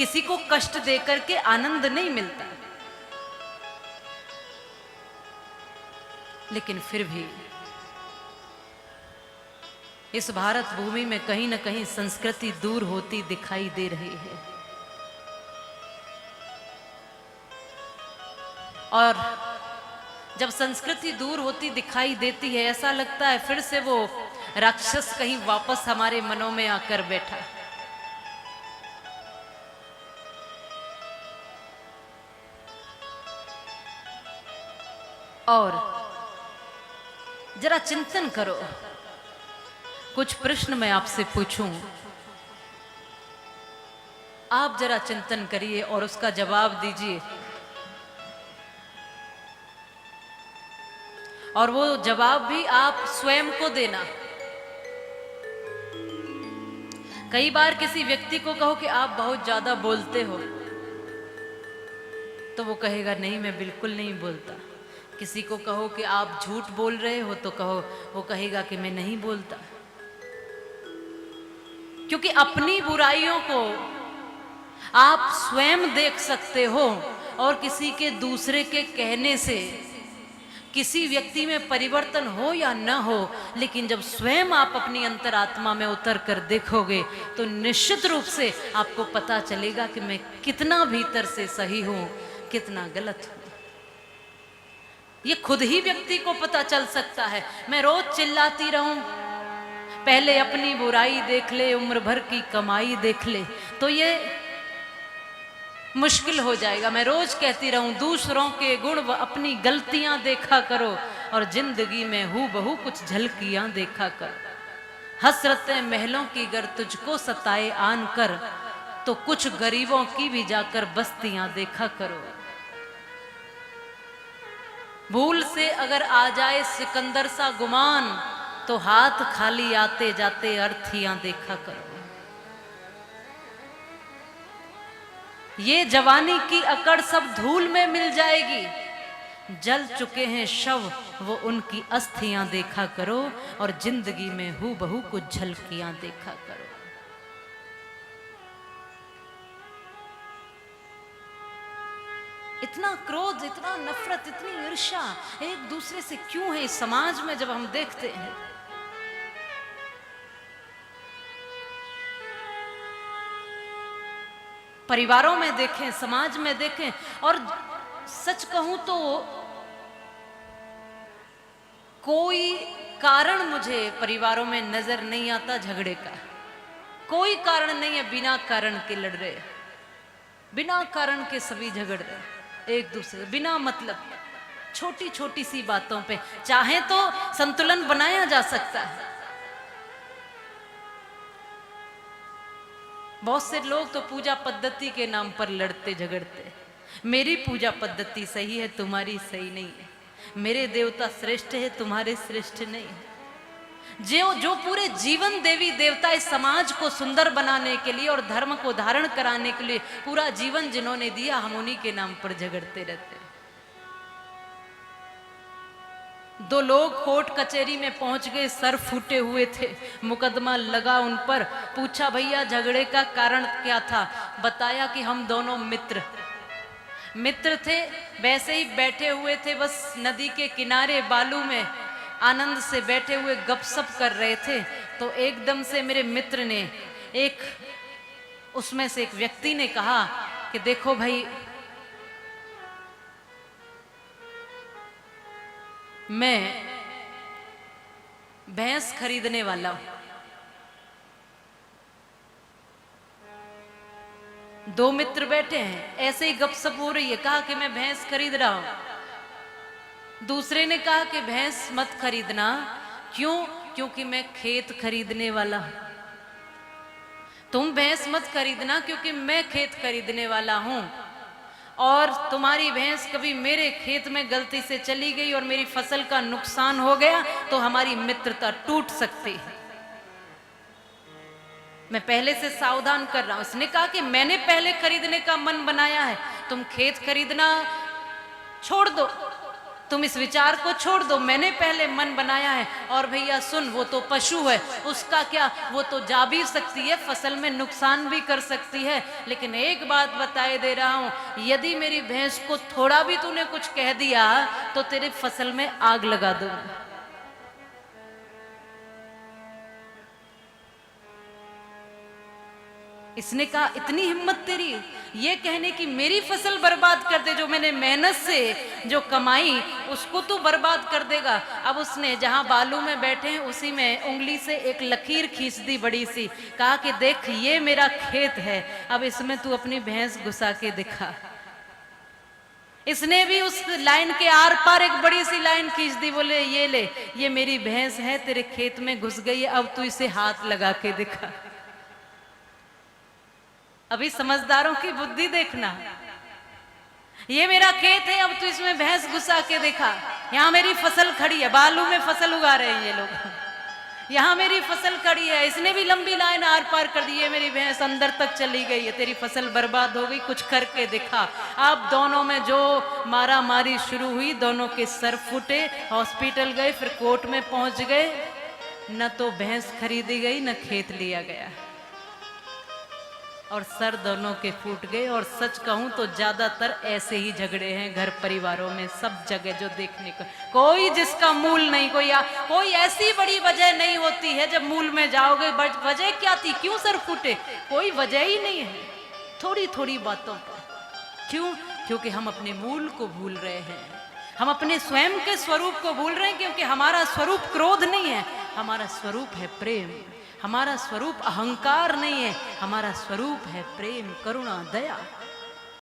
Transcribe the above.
किसी को कष्ट देकर के आनंद नहीं मिलता, लेकिन फिर भी इस भारत भूमि में कहीं ना कहीं संस्कृति दूर होती दिखाई दे रही है। और जब संस्कृति दूर होती दिखाई देती है, ऐसा लगता है फिर से वो राक्षस कहीं वापस हमारे मनों में आकर बैठा। और जरा चिंतन करो, कुछ प्रश्न मैं आपसे पूछूं, आप जरा चिंतन करिए और उसका जवाब दीजिए। और वो जवाब भी आप स्वयं को देना। कई बार किसी व्यक्ति को कहो कि आप बहुत ज्यादा बोलते हो, तो वो कहेगा नहीं मैं बिल्कुल नहीं बोलता। किसी को कहो कि आप झूठ बोल रहे हो, तो कहो वो कहेगा कि मैं नहीं बोलता। क्योंकि अपनी बुराइयों को आप स्वयं देख सकते हो और किसी के दूसरे के कहने से किसी व्यक्ति में परिवर्तन हो या न हो, लेकिन जब स्वयं आप अपनी अंतरात्मा में उतर कर देखोगे तो निश्चित रूप से आपको पता चलेगा कि मैं कितना भीतर से सही हूं, कितना गलत हूं। ये खुद ही व्यक्ति को पता चल सकता है। मैं रोज चिल्लाती रहूं, पहले अपनी बुराई देख ले, उम्र भर की कमाई देख ले, तो ये मुश्किल हो जाएगा। मैं रोज कहती रहूं दूसरों के गुण व अपनी गलतियां देखा करो और जिंदगी में हूबहू कुछ झलकियां देखा करो। हसरतें महलों की गर तुझको सताए आन कर, तो कुछ गरीबों की भी जाकर बस्तियां देखा करो। भूल से अगर आ जाए सिकंदर सा गुमान, तो हाथ खाली आते जाते अर्थियां देखा करो। ये जवानी की अकड़ सब धूल में मिल जाएगी, जल चुके हैं शव वो उनकी अस्थियां देखा करो और जिंदगी में हूबहू कुछ झलकियां देखा करो। इतना क्रोध, इतना नफरत, इतनी ईर्ष्या एक दूसरे से क्यों है इस समाज में? जब हम देखते हैं परिवारों में देखें, समाज में देखें, और सच कहूं तो कोई कारण मुझे परिवारों में नजर नहीं आता झगड़े का। कोई कारण नहीं है, बिना कारण के लड़ रहे, बिना कारण के सभी झगड़ रहे एक दूसरे, बिना मतलब छोटी छोटी सी बातों पे। चाहे तो संतुलन बनाया जा सकता है। बहुत से लोग तो पूजा पद्धति के नाम पर लड़ते झगड़ते। मेरी पूजा पद्धति सही है, तुम्हारी सही नहीं है। मेरे देवता श्रेष्ठ है, तुम्हारे श्रेष्ठ नहीं है। जो पूरे जीवन देवी देवता इस समाज को सुंदर बनाने के लिए और धर्म को धारण कराने के लिए पूरा जीवन जिन्होंने दिया, हम उन्हीं के नाम पर झगड़ते रहते। दो लोग कोर्ट कचहरी में पहुंच गए, सर फूटे हुए थे, मुकदमा लगा उन पर। पूछा भैया झगड़े का कारण क्या था? बताया कि हम दोनों मित्र थे, वैसे ही बैठे हुए थे, बस नदी के किनारे बालू में आनंद से बैठे हुए गपशप कर रहे थे। तो एकदम से मेरे मित्र ने, उसमें से एक व्यक्ति ने कहा कि देखो भाई, मैं भैंस खरीदने वाला हूं। दो मित्र बैठे हैं, ऐसे ही गपशप हो रही है। कहा कि मैं भैंस खरीद रहा हूं। दूसरे ने कहा कि भैंस मत खरीदना। क्यों? क्योंकि मैं खेत खरीदने वाला हूं। तुम भैंस मत खरीदना क्योंकि मैं खेत खरीदने वाला हूं, और तुम्हारी भैंस कभी मेरे खेत में गलती से चली गई और मेरी फसल का नुकसान हो गया तो हमारी मित्रता टूट सकती है। मैं पहले से सावधान कर रहा हूं। उसने कहा कि मैंने पहले खरीदने का मन बनाया है, तुम खेत खरीदना छोड़ दो, तुम इस विचार को छोड़ दो, मैंने पहले मन बनाया है। और भैया सुन, वो तो पशु है, उसका क्या, वो तो जा भी सकती है, फसल में नुकसान भी कर सकती है। लेकिन एक बात बताए दे रहा हूं, यदि मेरी भैंस को थोड़ा भी तूने कुछ कह दिया तो तेरे फसल में आग लगा दूंगा। इसने कहा इतनी हिम्मत तेरी ये कहने की मेरी फसल बर्बाद कर दे, जो मैंने मेहनत से जो कमाई उसको तू बर्बाद कर देगा। अब उसने जहां बालू में बैठे हैं उसी में उंगली से एक लकीर खींच दी बड़ी सी, कहा कि देख ये मेरा खेत है, अब इसमें तू अपनी भैंस घुसा के दिखा। इसने भी उस लाइन के आर पार एक बड़ी सी लाइन खींच दी, बोले ये ले, ये मेरी भैंस है, तेरे खेत में घुस गई है, अब तू इसे हाथ लगा के दिखा। अभी समझदारों की बुद्धि देखना, ये मेरा खेत है, अब तो इसमें भैंस घुसा के देखा। यहाँ मेरी फसल खड़ी है, बालू में फसल उगा रहे हैं ये लोग, यहाँ मेरी फसल खड़ी है, इसने भी लंबी लाइन आर पार कर दी है, मेरी भैंस अंदर तक चली गई है, तेरी फसल बर्बाद हो गई, कुछ करके दिखा। अब दोनों में जो मारा मारी शुरू हुई, दोनों के सर फूटे, हॉस्पिटल गए, फिर कोर्ट में पहुंच गए। न तो भैंस खरीदी गई न खेत लिया गया, और सर दोनों के फूट गए। और सच कहूं तो ज्यादातर ऐसे ही झगड़े हैं घर परिवारों में, सब जगह जो देखने को, कोई जिसका मूल नहीं, कोई ऐसी बड़ी वजह नहीं होती है, जब मूल में जाओगे वजह क्या थी, क्यों सर फूटे, कोई वजह ही नहीं है, थोड़ी थोड़ी बातों पर। क्यों? क्योंकि हम अपने मूल को भूल रहे हैं, हम अपने स्वयं के स्वरूप को भूल रहे हैं। क्योंकि हमारा स्वरूप क्रोध नहीं है, हमारा स्वरूप है प्रेम, हमारा स्वरूप अहंकार नहीं है, हमारा स्वरूप है प्रेम, करुणा, दया।